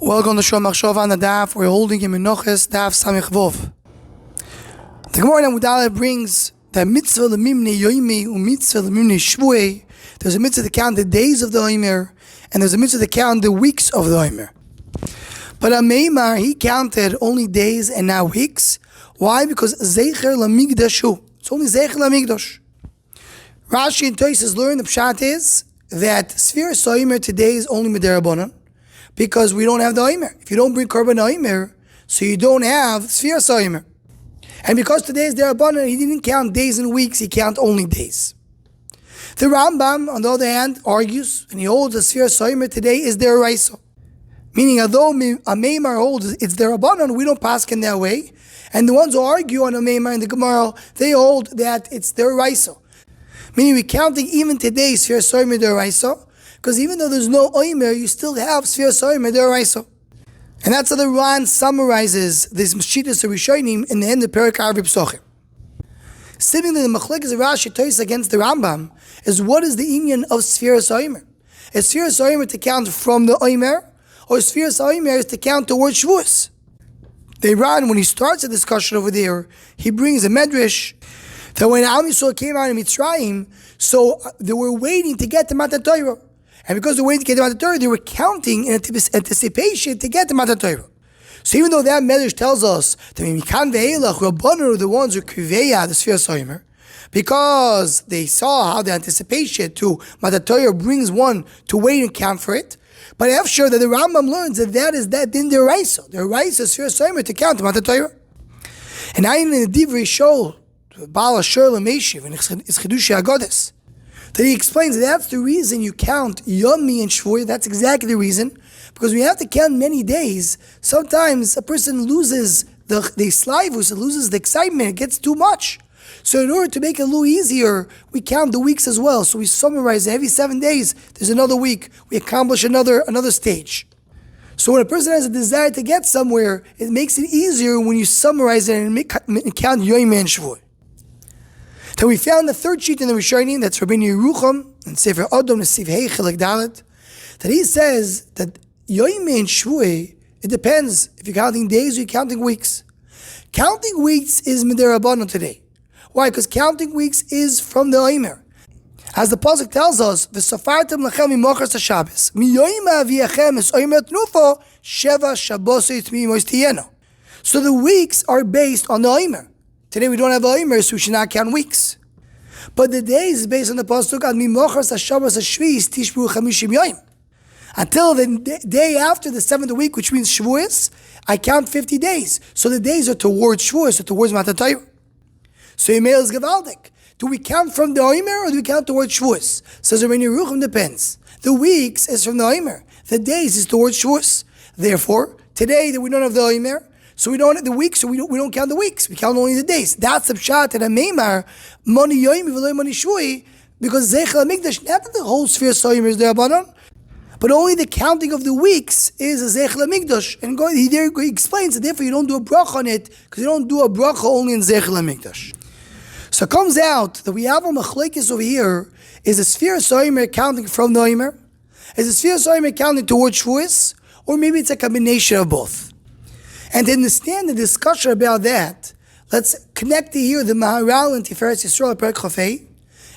Welcome to Shom Machshava on the Daf. We're holding in Menachos, Daf Samich Vov. The Gemara in Mudala brings that mitzvah lemimnei yoimi u mitzvah lemimnei shvuei. There's a mitzvah to count the days of the Omer, and there's a mitzvah to count the weeks of the Omer. But Ameimar, he counted only days and not weeks. Why? Because Zecher Lamigdashu. It's only Zecher Lamigdash. Rashi and Tosfos learn the pshat is that Sefirah Omer today is only Midarabanan, because we don't have the Omer. If you don't bring Korban Omer, so you don't have Sefirah Omer. And because today is Darabanan, he didn't count days and weeks, he counted only days. The Rambam, on the other hand, argues, and he holds that Sefirah Omer today is Deraisa. Meaning, although a Meimar holds it's Derabanan, we don't pass in that way. And the ones who argue on a Meimar in the Gemara, they hold that it's Deraisa. Meaning, we're counting even today Sefirah Omer Deraisa, because even though there's no Omer, you still have Sefirah Omer Deraisa. And that's how the Ran summarizes this Mashitas of Rishonim in the end of Perek Arvi Psochim. Similarly, the Machlekes of Rashi Tosfos against the Rambam is what is the inyan of Sefirah Omer? Is Sefirah Omer to count from the Omer, or Sefirah Omer is to count towards Shavuos? The Ran, when he starts a discussion over there, he brings a medrash that when Am Yisrael came out of Mitzrayim, so they were waiting to get to Matan Torah. And because they were waiting to get to Matan Torah, they were counting in anticipation to get to Matan Torah. So even though that medrash tells us that Mikan ve'elach, Rabbanan are the ones who kriveya the Sefirah Omer, because they saw how the anticipation to Matan Torah brings one to wait and count for it. But I'm sure that the Rambam learns that is that in the Raisa. The Raisa is Sefirah Omer to count Matan Torah. And I in the Divrei Shol, Baal Asher Lameshiv, and it's Chidushi Agodes, that he explains that's the reason you count Yomi and Shvuah. That's exactly the reason. Because we have to count many days. Sometimes a person loses the slavus, loses the excitement, it gets too much. So in order to make it a little easier, we count the weeks as well. So we summarize every 7 days, there's another week. We accomplish another stage. So when a person has a desire to get somewhere, it makes it easier when you summarize it and count Yomi and Shvuah. Then we found the third sheet in the Rishonim, that's Rabbeinu Yerucham, and Sefer Odom, and Siv Hei Chelek Dalet, that he says that Yomi and Shvuah, it depends if you're counting days or you're counting weeks. Counting weeks is Midarabanan today. Why? Because counting weeks is from the Omer. As the Pasuk tells us, V'safartem lechem mimochas haShabbos, miyoyim aviachem es Omer tnufo, sheva shabosei tmimos tiyeno. So the weeks are based on the Omer. Today we don't have Omer, so we should not count weeks. But the days is based on the Pasuk, Ad mimochas haShabbos hashviis tishbu chamishim yoyim. Until the day after the 7th week, which means Shavuos, I count 50 days. So the days are towards Shavuos, or towards Matan Torah. So Yemel is Gevaldik. Do we count from the Omer or do we count towards Shavuos? Says Rabbeinu Yerucham, depends. The weeks is from the Omer. The days is towards Shavuos. Therefore, today we don't have the Omer, so we don't have the weeks, so we don't count the weeks. We count only the days. That's the pshat and a meimar, money yoimi v'loy money shvui, because Zeichel HaMikdash, not that the whole Sefirah Omer is there, but only the counting of the weeks is a Zeichel HaMikdash. And he explains that therefore you don't do a bracha on it, because you don't do a bracha only in Zeichel HaMikdash. So it comes out that we have a machlekes over here. Is a Sefirah Omer counting from the Omer? Is a Sefirah Omer counting towards Shavuos? Or maybe it's a combination of both. And to understand the discussion about that, let's connect here the Maharal and Tiferes Yisrael Perek Chafei.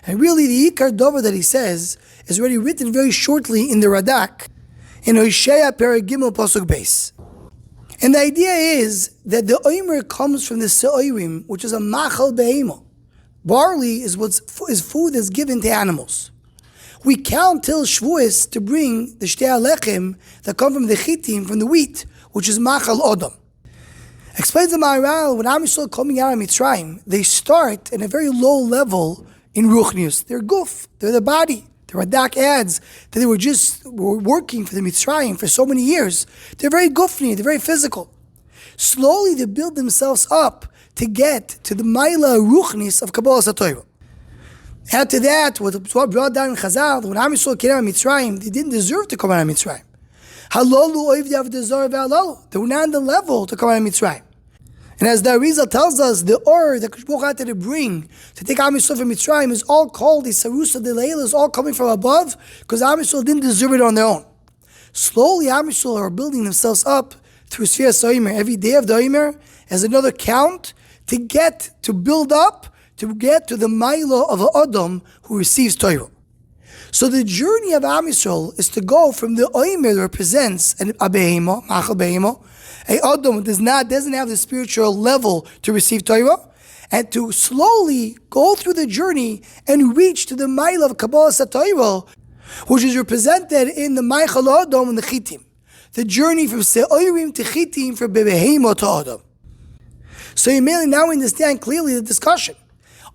And really the Ikar Dover that he says is already written very shortly in the Radak, in Hosea Perek Gimel Pasuk Beis. And the idea is that the Omer comes from the Se'irim, which is a Machal Behemo. Barley is food that's given to animals. We count till Shavuos to bring the Shtei Alechem that come from the Chitim, from the wheat, which is Machal Odom. Explains the Maharal, when Am Yisrael coming out of Mitzrayim, they start at a very low level in Ruchnius. They're guf, they're the body. The Radak adds that they were working for the Mitzrayim for so many years. They're very gufni, they're very physical. Slowly they build themselves up to get to the Maila Ruchnis of Kabbalah Satorah. Add to that, what brought down in Chazal, when Am Yisrael came out of Mitzrayim, they didn't deserve to come out of Mitzrayim. Halolu oivdi avdezor ve'alolu. They were not on the level to come out of Mitzrayim. And as the Arizal tells us, the or that Kishbuch had to bring to take Am Yisrael from Mitzrayim is all called the Sarusa de Leila, is all coming from above, because Am Yisrael didn't deserve it on their own. Slowly, Am Yisrael are building themselves up through Sefiras Omer. Every day of the Omer is another count to build up, to get to the Mailo of an Adam who receives Torah. So the journey of Am Yisrael is to go from the Omer that represents a behemo, machal behemo, a Adam who doesn't have the spiritual level to receive Torah, and to slowly go through the journey and reach to the Mailo of Kabbalah Torah, which is represented in the Maichal Adam and the Chitim. The journey from Se'oirim to Chitim from Behemo to Adam. So you may now understand clearly the discussion.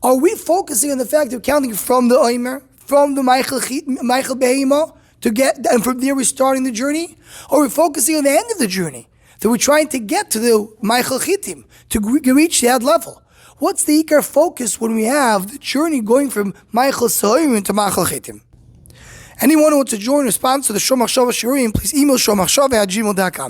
Are we focusing on the fact of counting from the Omer, from the Maichal Behemo, and from there we're starting the journey? Or are we focusing on the end of the journey? That we're trying to get to the Maichal Chitim, to reach that level. What's the Ikar focus when we have the journey going from Maichal Se'oirim to Maichal Chitim? Anyone who wants to join or sponsor the Shomachshava Shiurim, please email shomachshava@gmail.com.